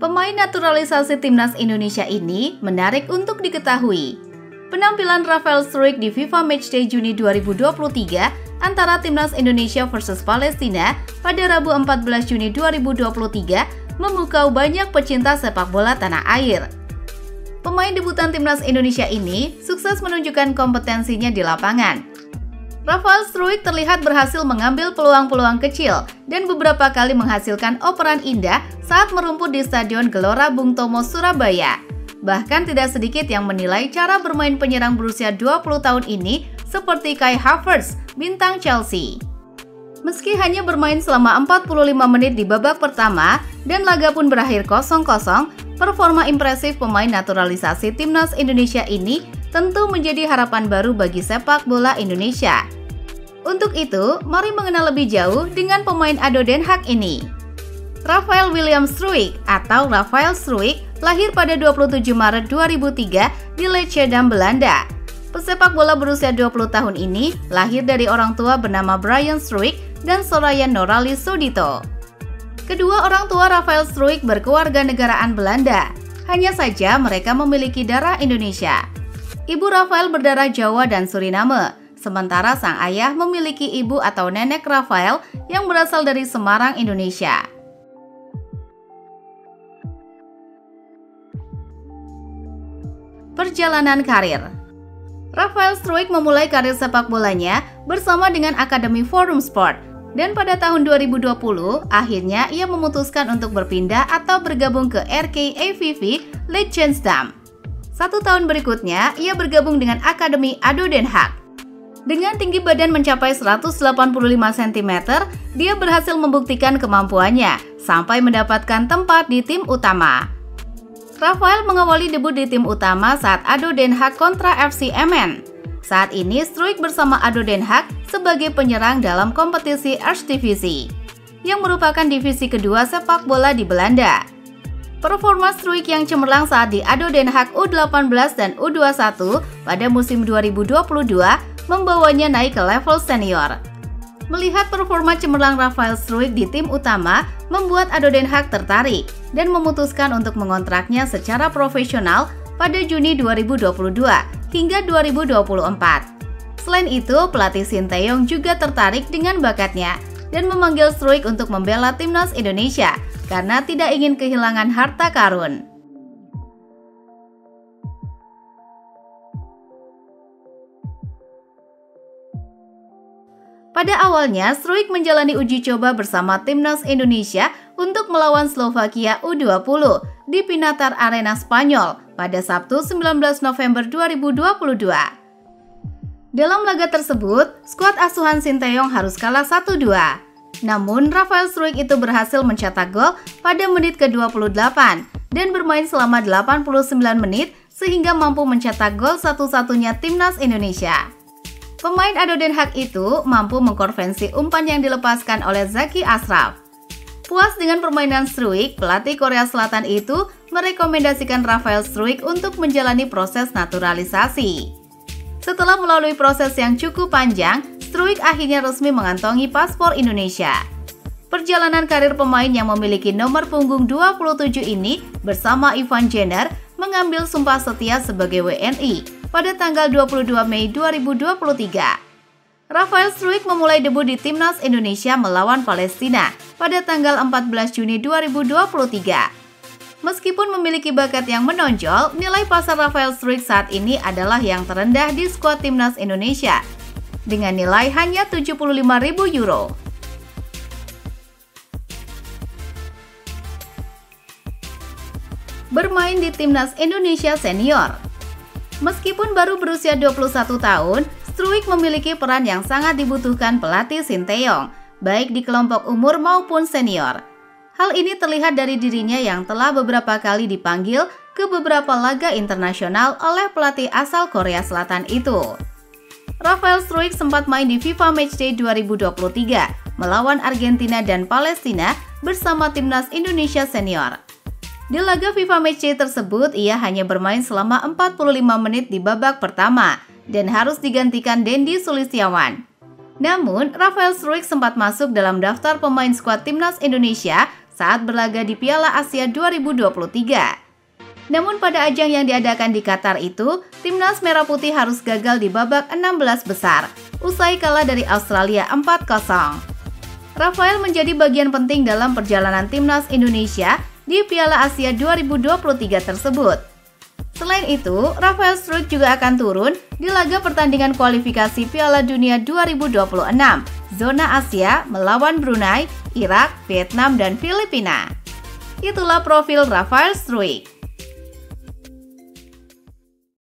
Pemain naturalisasi timnas Indonesia ini menarik untuk diketahui. Penampilan Rafael Struijk di FIFA Matchday Juni 2023 antara timnas Indonesia versus Palestina pada Rabu 14 Juni 2023 memukau banyak pecinta sepak bola tanah air. Pemain debutan timnas Indonesia ini sukses menunjukkan kompetensinya di lapangan. Rafael Struijk terlihat berhasil mengambil peluang-peluang kecil dan beberapa kali menghasilkan operan indah saat merumput di Stadion Gelora Bung Tomo, Surabaya. Bahkan tidak sedikit yang menilai cara bermain penyerang berusia 20 tahun ini seperti Kai Havertz, bintang Chelsea. Meski hanya bermain selama 45 menit di babak pertama dan laga pun berakhir 0-0, performa impresif pemain naturalisasi timnas Indonesia ini tentu menjadi harapan baru bagi sepak bola Indonesia. Untuk itu, mari mengenal lebih jauh dengan pemain ADO Den Haag ini. Rafael William Struijk atau Rafael Struijk lahir pada 27 Maret 2003 di Leidschendam, Belanda. Pesepak bola berusia 20 tahun ini lahir dari orang tua bernama Brian Struijk dan Soraya Norali Sudito. Kedua orang tua Rafael Struijk berkewarganegaraan Belanda. Hanya saja mereka memiliki darah Indonesia. Ibu Rafael berdarah Jawa dan Suriname, sementara sang ayah memiliki ibu atau nenek Rafael yang berasal dari Semarang, Indonesia. Perjalanan karir. Rafael Struijk memulai karir sepak bolanya bersama dengan Akademi Forum Sport, dan pada tahun 2020 akhirnya ia memutuskan untuk berpindah atau bergabung ke RK AVV Leidschendam. 1 tahun berikutnya, ia bergabung dengan Akademi ADO Den Haag. Dengan tinggi badan mencapai 185 cm, dia berhasil membuktikan kemampuannya sampai mendapatkan tempat di tim utama. Rafael mengawali debut di tim utama saat ADO Den Haag kontra FC Emmen. Saat ini, Struijk bersama ADO Den Haag sebagai penyerang dalam kompetisi Eredivisie, yang merupakan divisi kedua sepak bola di Belanda. Performa Struijk yang cemerlang saat di ADO Den Haag U18 dan U21 pada musim 2022 membawanya naik ke level senior. Melihat performa cemerlang Rafael Struijk di tim utama membuat ADO Den Haag tertarik dan memutuskan untuk mengontraknya secara profesional pada Juni 2022 hingga 2024. Selain itu, pelatih Sinteyong juga tertarik dengan bakatnya dan memanggil Struijk untuk membela timnas Indonesia karena tidak ingin kehilangan harta karun. Pada awalnya, Struijk menjalani uji coba bersama timnas Indonesia untuk melawan Slovakia U20 di Pinatar Arena Spanyol pada Sabtu 19 November 2022. Dalam laga tersebut, skuad asuhan Sinteyong harus kalah 1-2. Namun, Rafael Struijk itu berhasil mencetak gol pada menit ke-28 dan bermain selama 89 menit sehingga mampu mencetak gol satu-satunya timnas Indonesia. Pemain ADO Den Haag itu mampu mengkonversi umpan yang dilepaskan oleh Zaki Ashraf. Puas dengan permainan Struijk, pelatih Korea Selatan itu merekomendasikan Rafael Struijk untuk menjalani proses naturalisasi. Setelah melalui proses yang cukup panjang, Struijk akhirnya resmi mengantongi paspor Indonesia. Perjalanan karir pemain yang memiliki nomor punggung 27 ini bersama Ivan Jenner mengambil sumpah setia sebagai WNI pada tanggal 22 Mei 2023. Rafael Struijk memulai debut di timnas Indonesia melawan Palestina pada tanggal 14 Juni 2023. Meskipun memiliki bakat yang menonjol, nilai pasar Rafael Struijk saat ini adalah yang terendah di skuad timnas Indonesia, dengan nilai hanya 75.000 euro. Bermain di timnas Indonesia senior. Meskipun baru berusia 21 tahun, Struijk memiliki peran yang sangat dibutuhkan pelatih Sinteyong, baik di kelompok umur maupun senior. Hal ini terlihat dari dirinya yang telah beberapa kali dipanggil ke beberapa laga internasional oleh pelatih asal Korea Selatan itu. Rafael Struijk sempat main di FIFA Matchday 2023 melawan Argentina dan Palestina bersama timnas Indonesia senior. Di laga FIFA Matchday tersebut, ia hanya bermain selama 45 menit di babak pertama dan harus digantikan Dendi Sulistiawan. Namun, Rafael Struijk sempat masuk dalam daftar pemain skuad Timnas Indonesia saat berlaga di Piala Asia 2023. Namun pada ajang yang diadakan di Qatar itu, Timnas Merah Putih harus gagal di babak 16 besar, usai kalah dari Australia 4-0. Rafael menjadi bagian penting dalam perjalanan Timnas Indonesia di Piala Asia 2023 tersebut. Selain itu, Rafael Struijk juga akan turun di laga pertandingan kualifikasi Piala Dunia 2026, zona Asia melawan Brunei, Irak, Vietnam, dan Filipina. Itulah profil Rafael Struijk.